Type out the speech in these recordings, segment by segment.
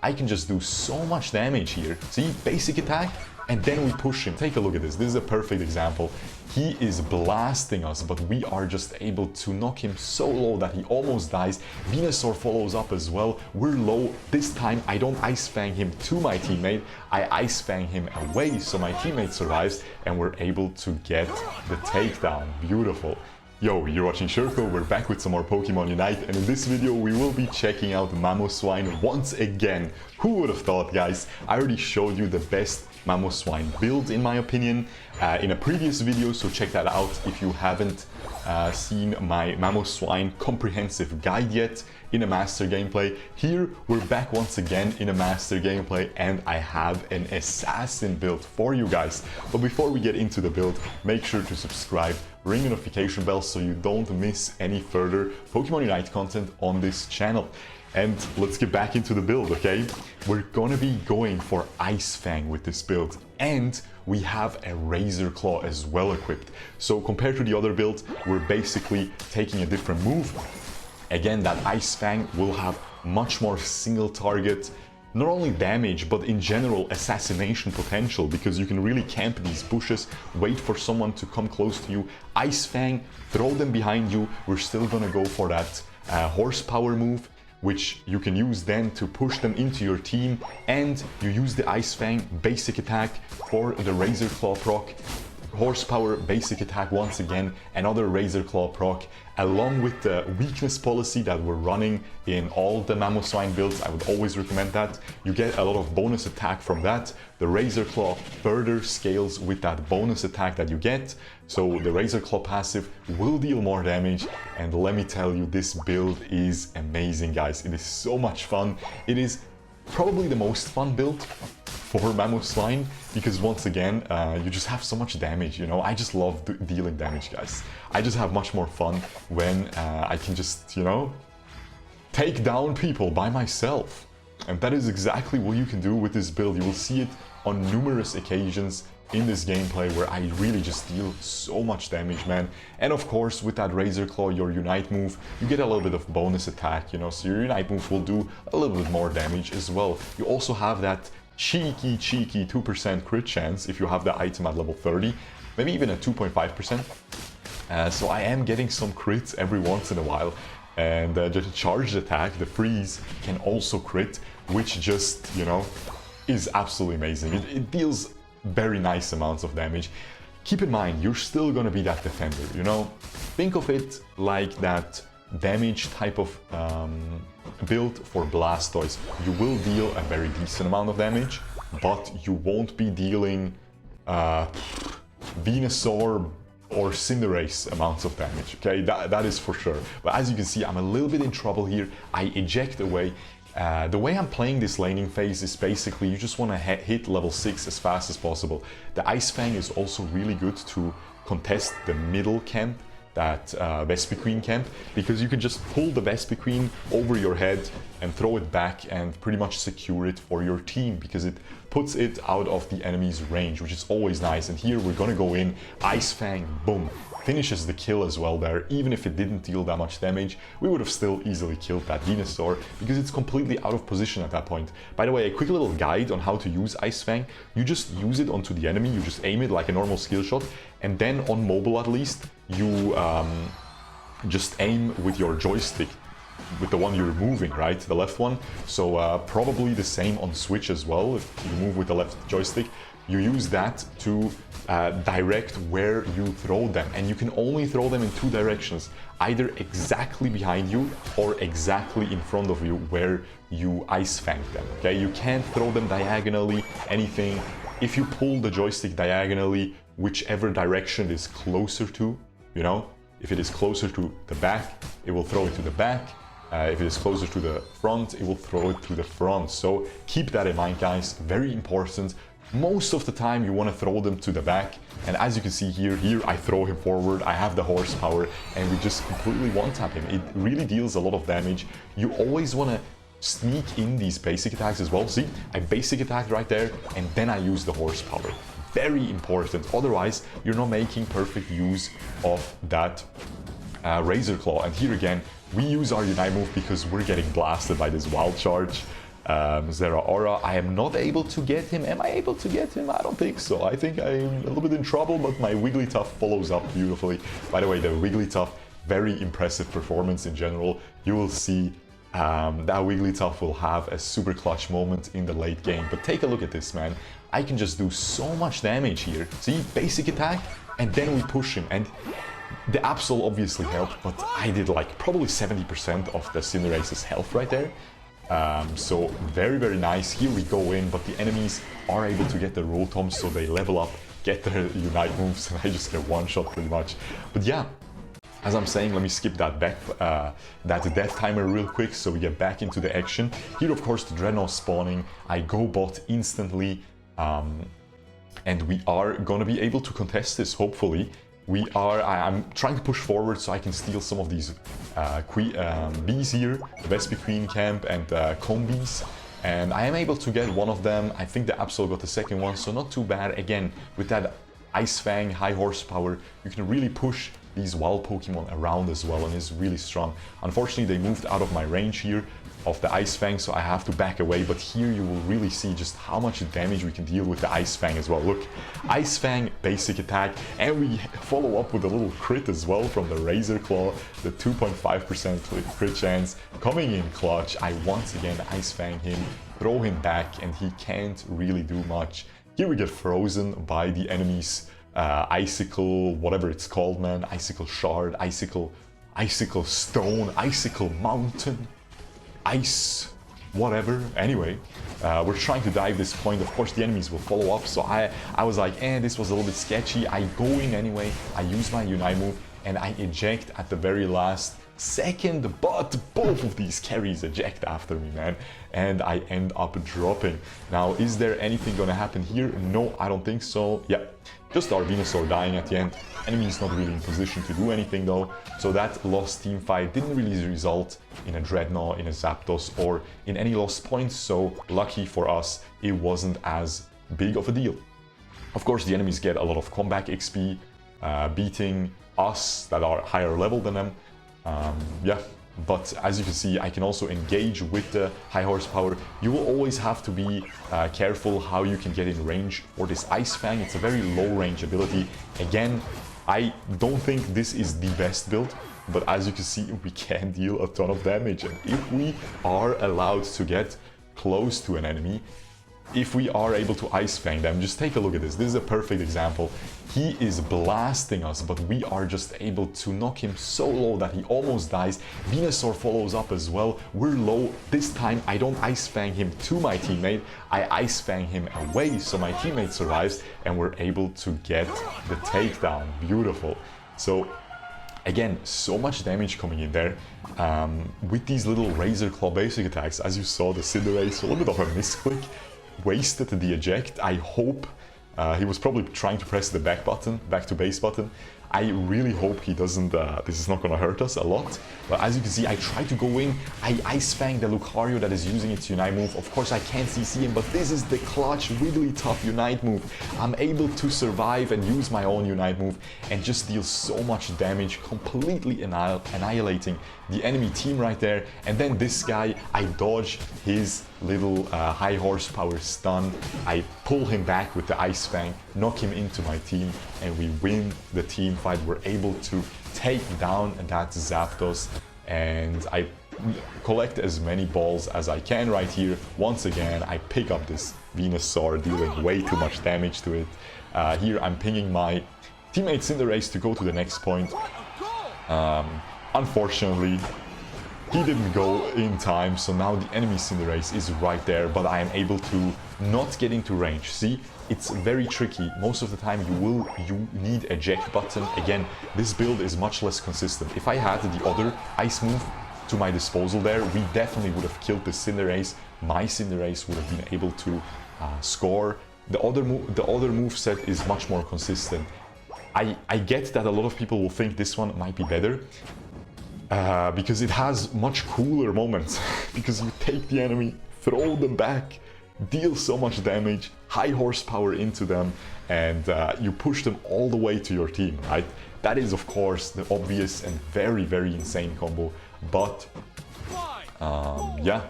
I can just do so much damage here. See, basic attack, and then we push him. Take a look at this. This is a perfect example. He is blasting us, but we are just able to knock him so low that he almost dies. Venusaur follows up as well. We're low. This time, I don't Ice Fang him to my teammate. I Ice Fang him away, so my teammate survives, and we're able to get the takedown. Beautiful. Yo, you're watching shurkou, we're back with some more Pokémon Unite, and in this video we will be checking out Mamoswine once again. Who would have thought, guys? I already showed you the best Mamoswine build in my opinion in a previous video, so check that out if you haven't seen my Mamoswine comprehensive guide yet in a master gameplay. Here we're back once again in a master gameplay, and I have an assassin build for you guys. But before we get into the build, make sure to subscribe, ring the notification bell so you don't miss any further Pokemon Unite content on this channel. And let's get back into the build, okay? We're gonna be going for Ice Fang with this build, and we have a Razor Claw as well equipped. So compared to the other build, we're basically taking a different move. Again, that Ice Fang will have much more single target, not only damage, but in general assassination potential, because you can really camp these bushes, wait for someone to come close to you, Ice Fang, throw them behind you. We're still gonna go for that horsepower move, which you can use then to push them into your team, and you use the Ice Fang basic attack for the Razor Claw proc, horsepower basic attack once again, another Razor Claw proc, along with the weakness policy that we're running in all the Mamoswine builds. I would always recommend that. You get a lot of bonus attack from that. The Razor Claw further scales with that bonus attack that you get, so the Razor Claw passive will deal more damage, and let me tell you, this build is amazing, guys. It is so much fun. It is probably the most fun build for Mamoswine, because once again, you just have so much damage, you know? I just love dealing damage, guys. I just have much more fun when I can just, you know, take down people by myself. And that is exactly what you can do with this build. You will see it on numerous occasions in this gameplay where I really just deal so much damage, man. And of course, with that Razor Claw, your Unite move, you get a little bit of bonus attack, you know, so your Unite move will do a little bit more damage as well. You also have that cheeky 2% crit chance if you have the item at level 30, maybe even a 2.5%. So I am getting some crits every once in a while, and the charged attack, the freeze, can also crit, which just, you know, is absolutely amazing. It deals very nice amounts of damage. Keep in mind, you're still gonna be that defender, you know? Think of it like that damage type of build for Blastoise. You will deal a very decent amount of damage, but you won't be dealing Venusaur or Cinderace amounts of damage, okay? That is for sure. But as you can see, I'm a little bit in trouble here. I eject away. The way I'm playing this laning phase is basically you just want to hit level 6 as fast as possible. The Ice Fang is also really good to contest the middle camp, that Vespiquen camp, because you can just pull the Vespiquen over your head and throw it back and pretty much secure it for your team, because it puts it out of the enemy's range, which is always nice. And here we're gonna go in, Ice Fang, boom, finishes the kill as well there. Even if it didn't deal that much damage, we would have still easily killed that Venusaur, because it's completely out of position at that point. By the way, a quick little guide on how to use Ice Fang. You just use it onto the enemy, you just aim it like a normal skill shot, and then on mobile at least, you just aim with your joystick, with the one you're moving, right? The left one. So probably the same on Switch as well. If you move with the left joystick, you use that to direct where you throw them, and you can only throw them in two directions, either exactly behind you or exactly in front of you where you Ice Fang them, okay? You can't throw them diagonally, anything. If you pull the joystick diagonally, whichever direction it is closer to, you know, if it is closer to the back, it will throw it to the back. If it is closer to the front, it will throw it to the front. So keep that in mind, guys, very important. Most of the time you want to throw them to the back, and as you can see here I throw him forward, I have the horsepower, and we just completely one-tap him. It really deals a lot of damage. You always want to sneak in these basic attacks as well. See, I basic attacked right there, and then I use the horsepower. Very important, otherwise you're not making perfect use of that Razor Claw. And here again, we use our Unite move because we're getting blasted by this Wild Charge. Zeraora. I am not able to get him. Am I able to get him? I don't think so. I think I'm a little bit in trouble, but my Wigglytuff follows up beautifully. By the way, the Wigglytuff, very impressive performance in general. You will see that Wigglytuff will have a super clutch moment in the late game. But take a look at this, man. I can just do so much damage here. See, basic attack, and then we push him. And the Absol obviously helped, but I did like probably 70% of the Cinderace's health right there. So very, very nice. Here we go in, but the enemies are able to get the Rotom, so they level up, get their Unite moves, and I just get one shot pretty much. But yeah, as I'm saying, let me skip that death timer real quick so we get back into the action. Here, of course, the Dreadnought spawning. I go bot instantly, and we are gonna be able to contest this, hopefully. I'm trying to push forward so I can steal some of these bees here, the Vespi Queen Camp and Combees. And I am able to get one of them. I think the Absol got the second one, so not too bad. Again, with that Ice Fang, high horsepower, you can really push these wild Pokemon around as well, and is really strong. Unfortunately, they moved out of my range here of the Ice Fang, so I have to back away, but here you will really see just how much damage we can deal with the Ice Fang as well. Look, Ice Fang, basic attack, and we follow up with a little crit as well from the Razor Claw, the 2.5% crit chance, coming in clutch. I once again Ice Fang him, throw him back, and he can't really do much. Here we get frozen by the enemy's Icicle, whatever it's called, man, Icicle Shard, Icicle Stone, Icicle Mountain, Ice, whatever. Anyway, we're trying to dive this point. Of course, the enemies will follow up, so I was like, this was a little bit sketchy. I go in anyway, I use my Unite move, and I eject at the very last second, but both of these carries eject after me, man, and I end up dropping. Now, is there anything gonna happen here? No, I don't think so. Yeah, just our Venusaur dying at the end. Enemy is not really in position to do anything though, so that lost team fight didn't really result in a Dreadnought, in a Zapdos, or in any lost points, so lucky for us, it wasn't as big of a deal. Of course, the enemies get a lot of comeback XP, beating us that are higher level than them. Yeah, but as you can see, I can also engage with the high horsepower. You will always have to be careful how you can get in range for this Ice Fang. It's a very low range ability. Again, I don't think this is the best build, but as you can see, we can deal a ton of damage. And if we are allowed to get close to an enemy, if we are able to Ice Fang them, just take a look at this. This is a perfect example. He is blasting us, but we are just able to knock him so low that he almost dies. Venusaur follows up as well. We're low. This time, I don't Ice Fang him to my teammate. I Ice Fang him away, so my teammate survives, and we're able to get the takedown. Beautiful. So, again, so much damage coming in there. With these little Razor Claw basic attacks, as you saw, the Cinderace, a little bit of a misclick, wasted the eject. I hope he was probably trying to press the back to base button. I really hope he doesn't, this is not gonna hurt us a lot. But as you can see, I try to go in, I Ice Fang the Lucario that is using its Unite move. Of course, I can't CC him, but this is the clutch, Wigglytuff Unite move. I'm able to survive and use my own Unite move and just deal so much damage, completely annihilating the enemy team right there. And then this guy, I dodge his little high horsepower stun. I pull him back with the Ice Fang, knock him into my team, and we win the team fight. We're able to take down that Zapdos, and I collect as many balls as I can right here. Once again, I pick up this Venusaur, dealing way too much damage to it. Here I'm pinging my teammate Cinderace to go to the next point. Unfortunately, he didn't go in time, so now the enemy Cinderace is right there, but I am able to not get into range. See, it's very tricky. Most of the time you need eject button. Again, this build is much less consistent. If I had the other ice move to my disposal there, we definitely would have killed the Cinderace. My Cinderace would have been able to score. The other moveset is much more consistent. I get that a lot of people will think this one might be better, because it has much cooler moments, because you take the enemy, throw them back, deal so much damage, high horsepower into them, and you push them all the way to your team, right? That is, of course, the obvious and very, very insane combo, but yeah,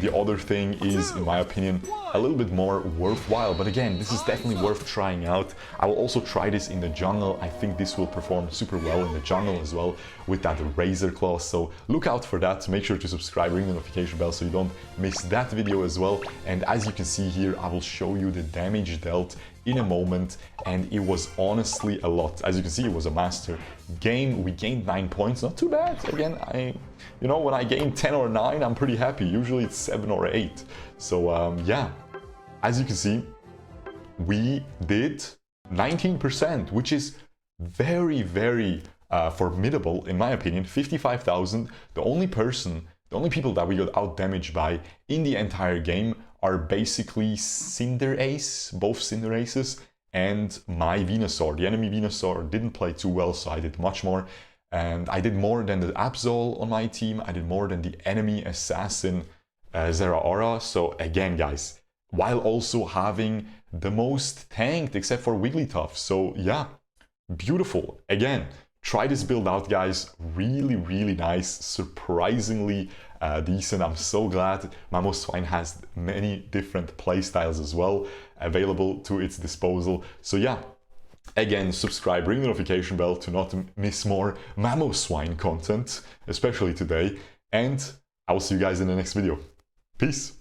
The other thing is, in my opinion, a little bit more worthwhile, but again, this is definitely worth trying out. I will also try this in the jungle. I think this will perform super well in the jungle as well with that razor claw, so look out for that. Make sure to subscribe, ring the notification bell so you don't miss that video as well. And as you can see here, I will show you the damage dealt in a moment, and it was honestly a lot. As you can see, it was a master game. We gained 9 points, not too bad. Again, you know, when I gain 10 or 9, I'm pretty happy. Usually it's 7 or 8. So yeah, as you can see, we did 19%, which is very, very formidable in my opinion. 55,000. The only people that we got out damaged by in the entire game are basically Cinderace, both Cinderaces, and my Venusaur. The enemy Venusaur didn't play too well, so I did much more. And I did more than the Absol on my team. I did more than the enemy Assassin Zeraora. So again, guys, while also having the most tanked except for Wigglytuff. So yeah, beautiful. Again, try this build out, guys. Really, really nice. Surprisingly decent. I'm so glad Mamoswine has many different playstyles as well available to its disposal. So yeah, again, subscribe, ring the notification bell to not miss more Mamoswine content, especially today. And I will see you guys in the next video. Peace.